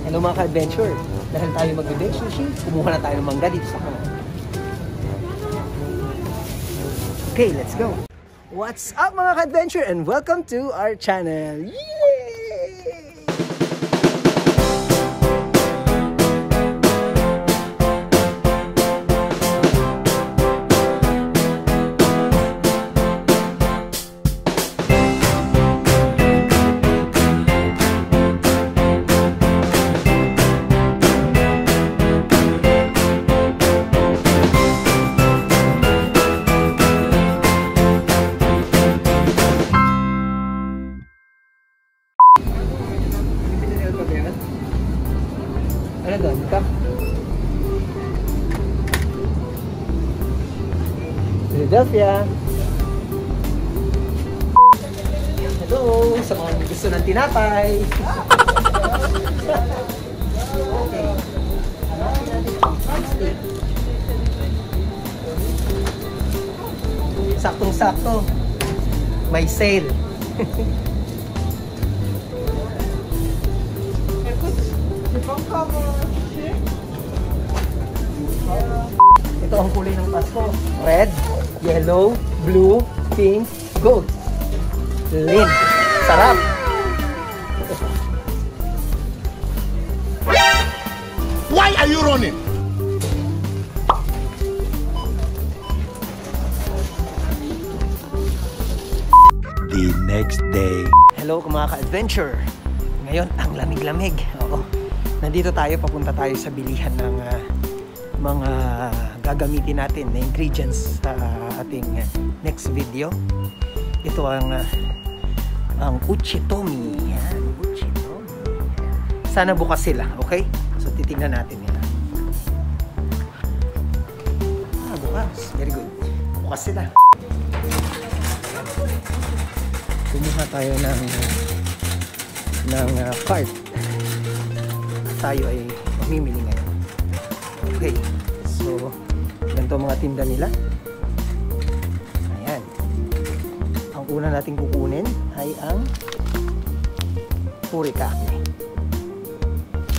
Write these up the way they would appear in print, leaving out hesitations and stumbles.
Hello mga ka-adventure. Dahil tayo mag-bake sushi, kumuha na tayo ng mangga dito sa kanal. Okay, let's go! What's up mga ka-adventure and welcome to our channel! Yay! Ano doon? Cup? Philadelphia. Hello sa mga gusto ng tinapay. Okay. Saktong-sakto. May sale. Ito ang kulay ng Pasko. Red, yellow, blue, pink, gold. Lin. Sarap. Why are you running? The next day. Hello mga ka-adventure. Ngayon, ang lamig-lamig. Oo. Nandito tayo, papunta tayo sa bilihan ng mga gagamitin natin na ingredients sa ating next video. Ito ang uchitomi. Yan, uchitomi. Sana bukas sila, okay? So titingnan natin yan. Bukas. Very good. Bukas sila. Kumuha tayo ng cart. Tayo ay mamimili ngayon. Okay. So, ganito mga tinda nila. Ayan. Ang una nating kukunin ay ang furikake.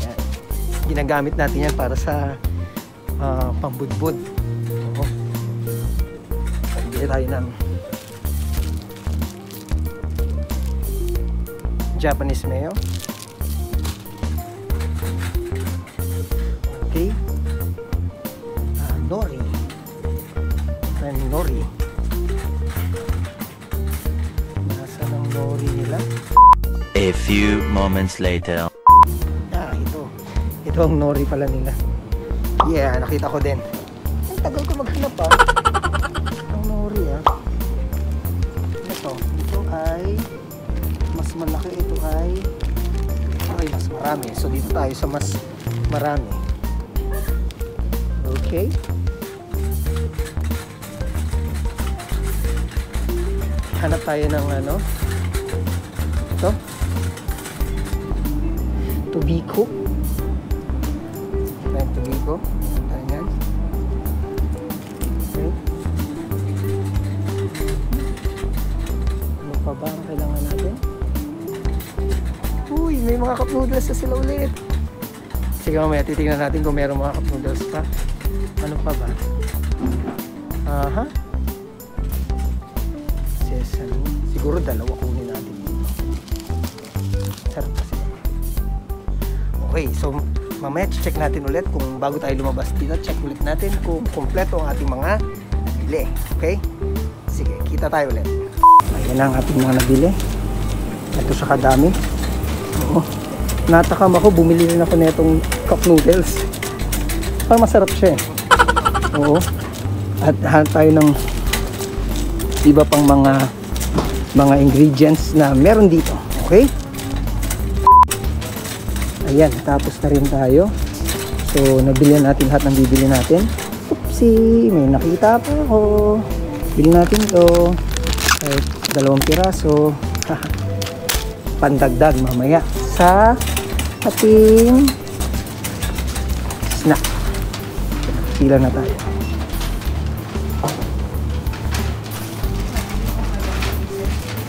Ayan. Ginagamit natin yan para sa pambudbud. Oo. Bili tayo ng Japanese mayo. Okay. Nori. And nori. Nasa ng nori nila? A few moments later. Ito. Ito ang nori pala nila. Yeah, nakita ko din. Ang tagal ko maghanap pa. Ang nori Ito. Ito ay mas malaki. Ito ay mas marami. So dito tayo sa mas marami. Okay. Hanap tayo ng ito. Tubiko. Ayan, tubiko. Ayan. Okay. Ano pa ba ang kailangan natin? Uy, may mga cup noodles na sila ulit. Sige mamaya, titignan natin kung mayroong mga cup noodles pa. Ano pa ba? Aha. Sesame. Siguro dalawa kunin natin. Sarap kasi. Okay, so mamaya check natin ulit kung bago tayo lumabas dito. Check ulit natin kung kompleto ang ating mga nabili. Okay? Sige, kita tayo ulit. Ayan ang ating mga nabili. Ito sa kadami. Oo. Natakam ako, bumili rin ako na itong cup noodles. Parang masarap siya eh. Oo. At hanap tayo ng iba pang mga ingredients na meron dito. Okay? Ayan, tapos na rin tayo. So, nabili natin lahat ng bibili natin. Oopsie, may nakita pa ako. Bili natin to. Kahit 2 piraso. Pandagdag mamaya sa ating snack. Sila na tayo.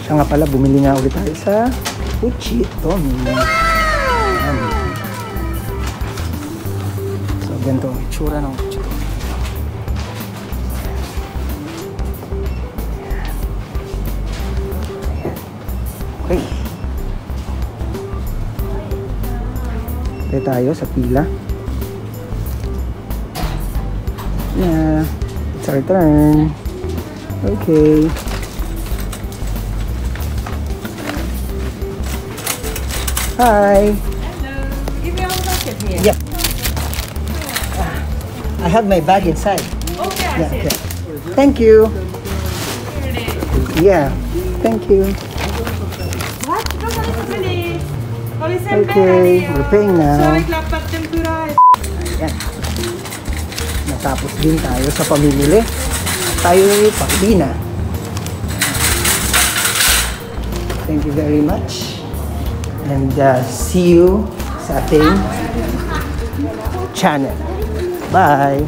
Siya nga pala, bumili nga ulit tayo sa uchitomi. ganito ang itsura ng kutsi ito. Okay. Tayo tayo sa pila. Yeah. It's our turn. Okay. Hi. Hello. Give me one bucket here. Yep. I have my bag inside. Okay, I Yeah, see okay. it. Thank you. Here it is. Yeah. Thank you. What? Cosa ne sapete? Come sempre Okay, we're paying now. So, avec la pâte tempura. Ayan. Natapos din tayo sa pamimili. Tayo ay pauwi na. Thank you very much. And see you sa ating channel. Bye!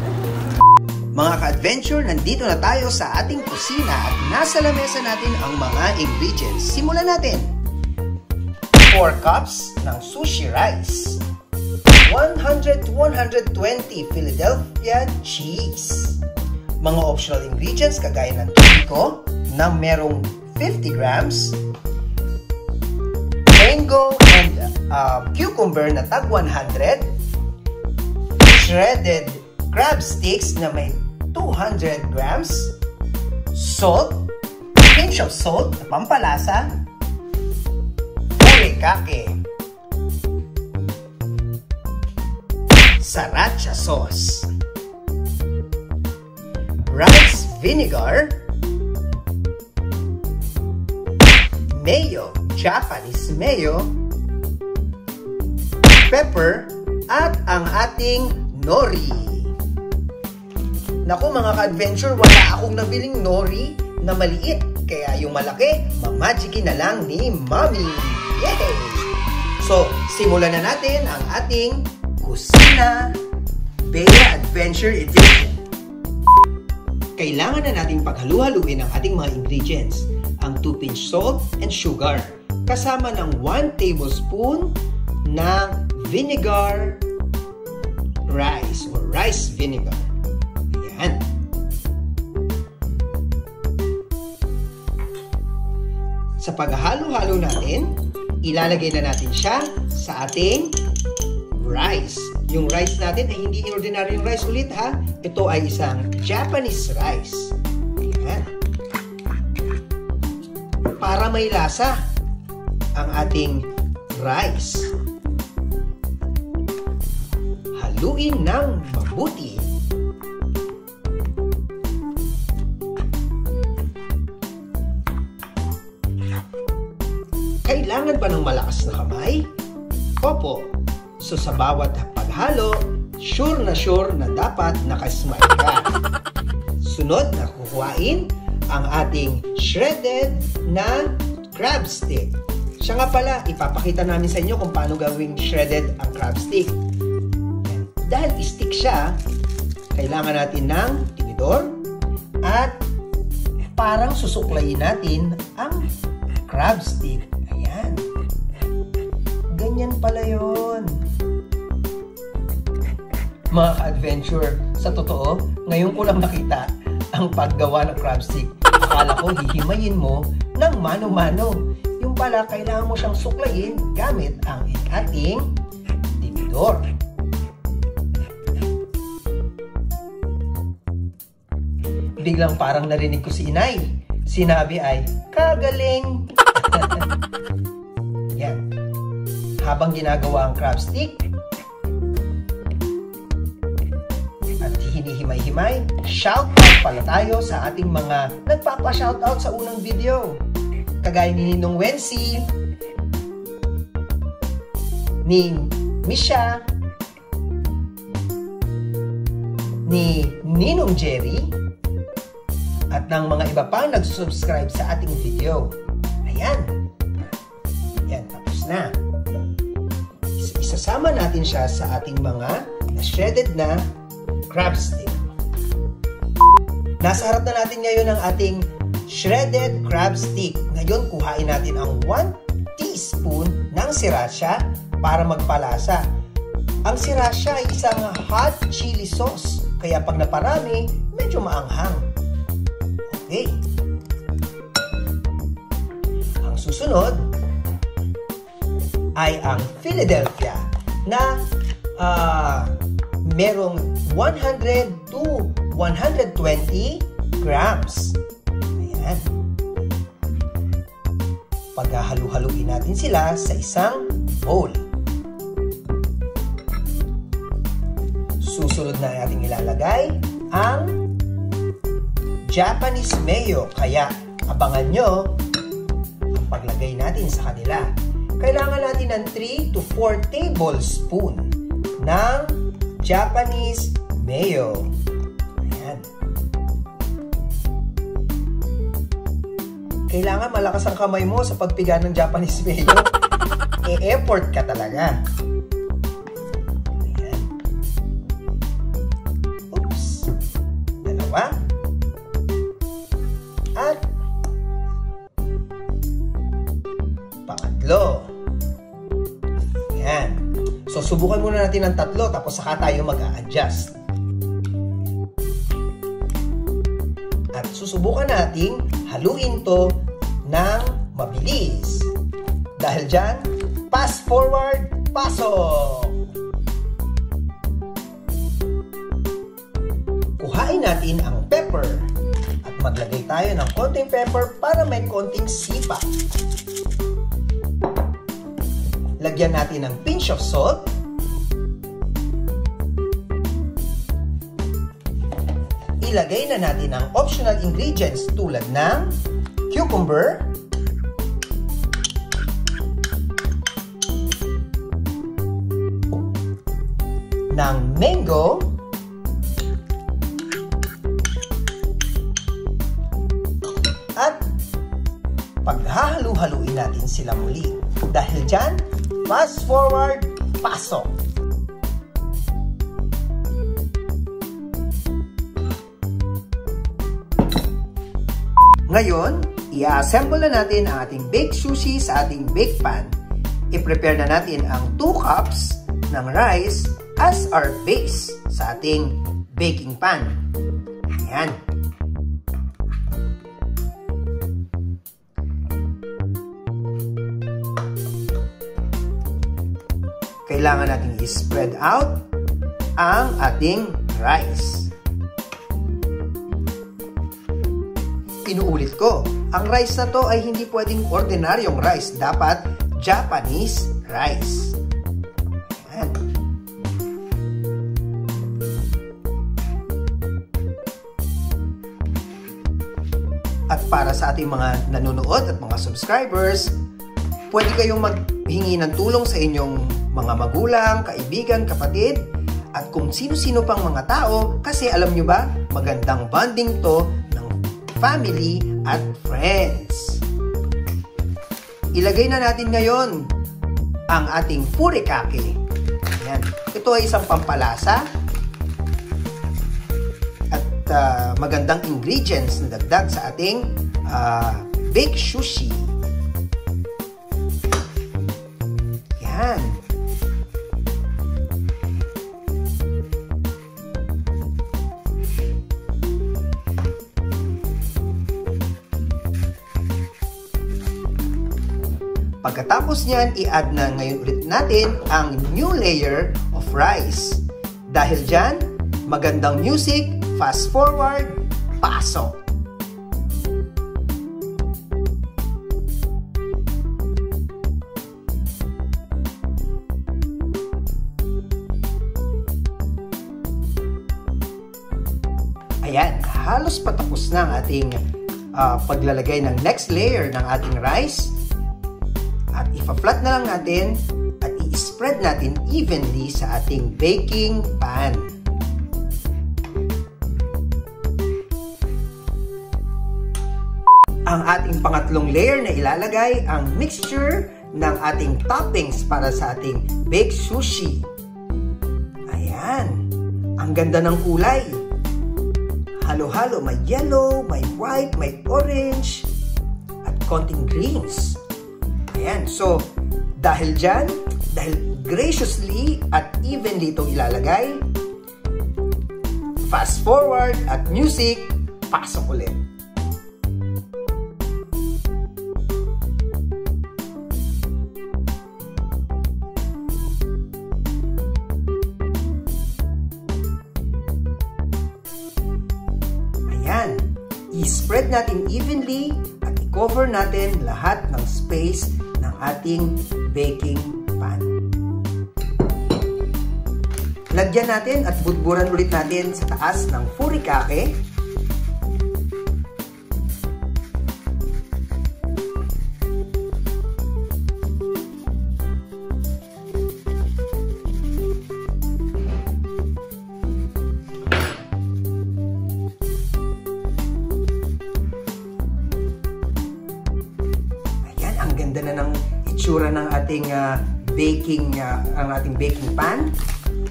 Mga ka-adventure, nandito na tayo sa ating kusina at nasa lamesa natin ang mga ingredients. Simulan natin. 4 cups ng sushi rice. 100 to 120 Philadelphia cheese. Mga optional ingredients kagaya ng tubiko na merong 50 grams. Mango and cucumber na tag 100. Shredded crab sticks na may 200 grams. Salt, pinch of salt na pampalasa. Furikake. Sriracha sauce. Rice vinegar. Mayo, Japanese mayo. Pepper at ang ating nori. Naku mga ka-adventure, wala akong nabiling nori na maliit. Kaya yung malaki, mamagikin na lang ni Mommy. Yay! So, simulan na natin ang ating Kusina Bea Adventure Edition. Kailangan na nating paghalu-haluin ang ating mga ingredients. Ang 2-pinch salt and sugar. Kasama ng 1 tablespoon ng vinegar rice or rice vinegar. Ayan. Sa paghahalo-halo natin, ilalagay na natin siya sa ating rice. Yung rice natin ay hindi ordinaryong rice ulit ha. Ito ay isang Japanese rice. Ayan. Para may lasa ang ating rice. Haluin ng mabuti. Kailangan ba ng malakas na kamay? Opo. So sa bawat paghalo, sure na dapat nakasmile ka. Sunod na kukuhain ang ating shredded na crab stick. Siya nga pala, ipapakita namin sa inyo kung paano gawing shredded ang crab stick. Dahil stick siya, kailangan natin ng tinidor at parang susuklayin natin ang crab stick. Ayan. Ganyan pala yun. Mga ka-adventure, sa totoo, ngayon ko lang nakita ang paggawa ng crab stick. Akala ko hihimayin mo ng mano-mano. Yung pala, kailangan mo siyang suklayin gamit ang ating tinidor. Biglang parang narinig ko si inay. Sinabi ay, kagaling! Yan. Habang ginagawa ang crab stick, at hinihimay-himay, shoutout pala tayo sa ating mga nagpapa-shoutout sa unang video. Kagaya ni Ninong Wensi, ni Misha, ni Ninong Jerry, at ng mga iba pang nag-subscribe sa ating video. Ayan. Ayan, tapos na. Isasama natin siya sa ating mga shredded na crab stick. Nasa harap na natin ngayon ang ating shredded crab stick. Ngayon, kuhain natin ang 1 teaspoon ng sriracha para magpalasa. Ang sriracha ay isang hot chili sauce, kaya pag naparami, medyo maanghang. Okay. Ang susunod ay ang Philadelphia na merong 100 to 120 grams. Ayan. Paghahalu-haluin natin sila sa isang bowl. Susunod na natin ilalagay ang Japanese mayo. Kaya abangan nyo ang paglagay natin sa kanila. Kailangan natin ng 3 to 4 tablespoon ng Japanese mayo. Ayan. Kailangan malakas ang kamay mo sa pagpiga ng Japanese mayo. E-effort ka talaga. Ayan. Oops. Dalawa. At pangatlo. Ayan. So, subukan muna natin ang tatlo tapos saka tayo mag-a-adjust. At susubukan natin haluin to ng mabilis. Dahil dyan, fast forward, pasok! Kuhain natin ang pepper at maglagay tayo ng konting pepper para may konting sipa. Lagyan natin ng pinch of salt. Ilagay na natin ang optional ingredients tulad ng cucumber, ng mango, at paghahalu-haluin natin sila muli. Dahil dyan, fast forward, pasok! Ngayon, i-assemble na natin ang ating baked sushi sa ating bake pan. I-prepare na natin ang 2 cups ng rice as our base sa ating baking pan. Ayan. Kailangan natin i-spread out ang ating rice. Inuulit ko, ang rice na to ay hindi pwedeng ordinaryong rice. Dapat Japanese rice. Ayan. At para sa ating mga nanonood at mga subscribers, pwede kayong maghingi ng tulong sa inyong mga magulang, kaibigan, kapatid, at kung sino-sino pang mga tao, kasi alam nyo ba, magandang bonding to ng family at friends. Ilagay na natin ngayon ang ating furikake. Ayan. Ito ay isang pampalasa at magandang ingredients na dagdag sa ating baked sushi. Yan. Pagkatapos niyan, i-add na ngayon ulit natin ang new layer of rice. Dahil dyan, magandang music, fast forward, pasok! Ayan, halos patapos na ang ating paglalagay ng next layer ng ating rice. At ipa-flat na lang natin at i-spread natin evenly sa ating baking pan. Ang ating pangatlong layer na ilalagay ang mixture ng ating toppings para sa ating baked sushi. Ayan, ang ganda ng kulay. Halo-halo, may yellow, may white, may orange, at konting greens. Ayan, so, dahil dyan, dahil graciously at evenly itong ilalagay. Fast forward at music, pasok ulit. Ayan, i-spread natin evenly at i-cover natin lahat ng space ng ating baking pan. Lagyan natin at budburan ulit natin sa taas ng furikake. Ayan, ang ganda na ng itsura ng ating baking pan.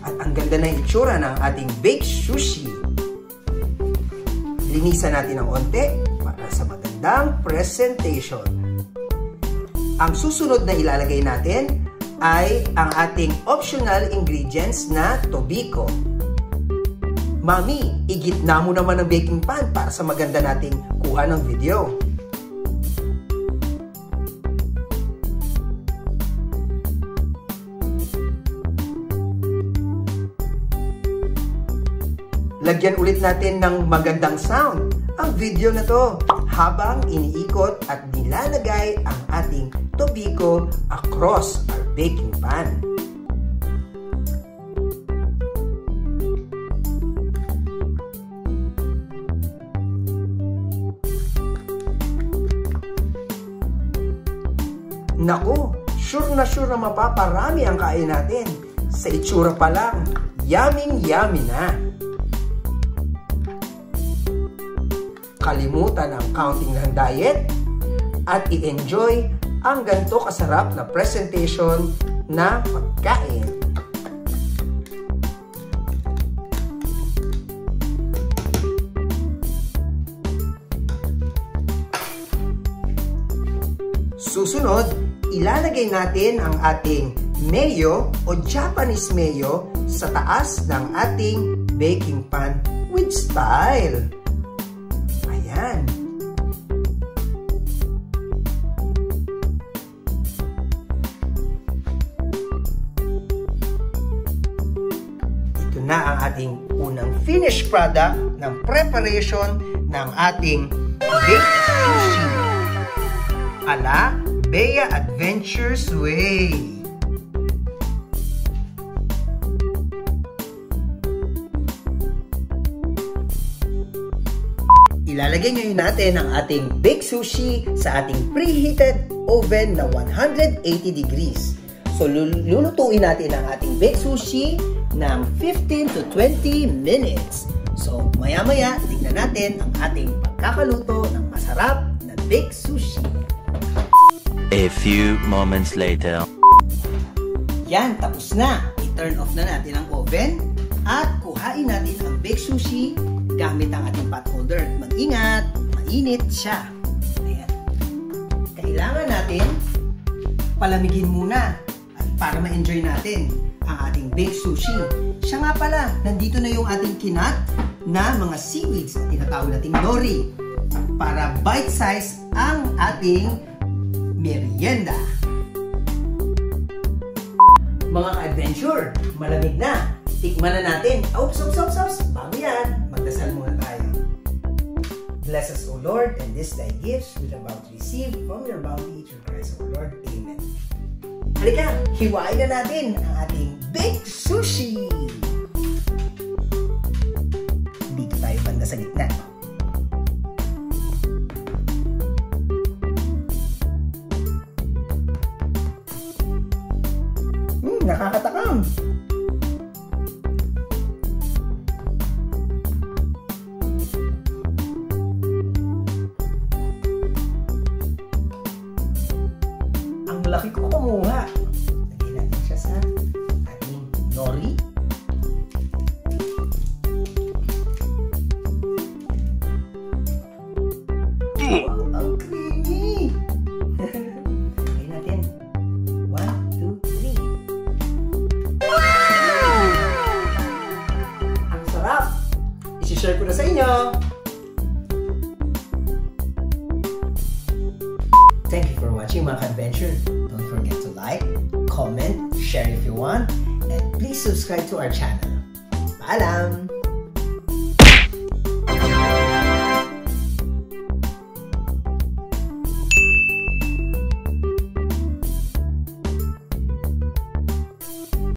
At ang ganda na itsura ng ating baked sushi. Linisan natin ng onte para sa magandang presentation. Ang susunod na ilalagay natin ay ang ating optional ingredients na tobiko. Mami, igitna mo naman ang baking pan para sa maganda nating kuha ng video. Lagyan ulit natin ng magandang sound ang video na to habang iniikot at nilalagay ang ating tobiko across our baking pan. Naku, sure na mapaparami ang kain natin. Sa itsura pa lang, yummy na. Kalimutan ang counting ng diet at i-enjoy ang ganito kasarap na presentation na pagkain. Susunod, ilalagay natin ang ating mayo o Japanese mayo sa taas ng ating baking pan with style. Ayan. Ito na ang ating unang finished product ng preparation ng ating baked sushi ala Bea Adventures Way. Ilalagay ngayon natin ang ating baked sushi sa ating preheated oven na 180 degrees. So, lulutuin natin ang ating baked sushi ng 15 to 20 minutes. So, maya-maya, tignan natin ang ating pagkakaluto ng masarap na baked sushi. A few moments later. Yan, tapos na. I-turn off na natin ang oven at kuhain natin ang baked sushi gamit ang ating pot holder. Mag-ingat, mainit siya. Ayan. Kailangan natin palamigin muna at para ma-enjoy natin ang ating baked sushi. Siya nga pala, nandito na yung ating kinat na mga seaweeds na tinatawag nating nori para bite-size ang ating merienda. Mga ka-adventure, malamig na. Tikman na natin. Oops. Bago yan, magdasal muna tayo. Bless us, O Lord, and this thy gifts we are about to receive from your bounty through Christ, O Lord. Amen. Halika, hiwain na natin ang ating baked sushi. Dito tayo banda sa gitna. Nakakatakam. Ang laki ko kumuha. Lagyan natin siya sa ating nori. Wow, ang creamy! Lagyan natin. 1, 2, 3. nyo! Thank you for watching mga ka-adventure. Don't forget to like, comment, share if you want, and please subscribe to our channel. Paalam!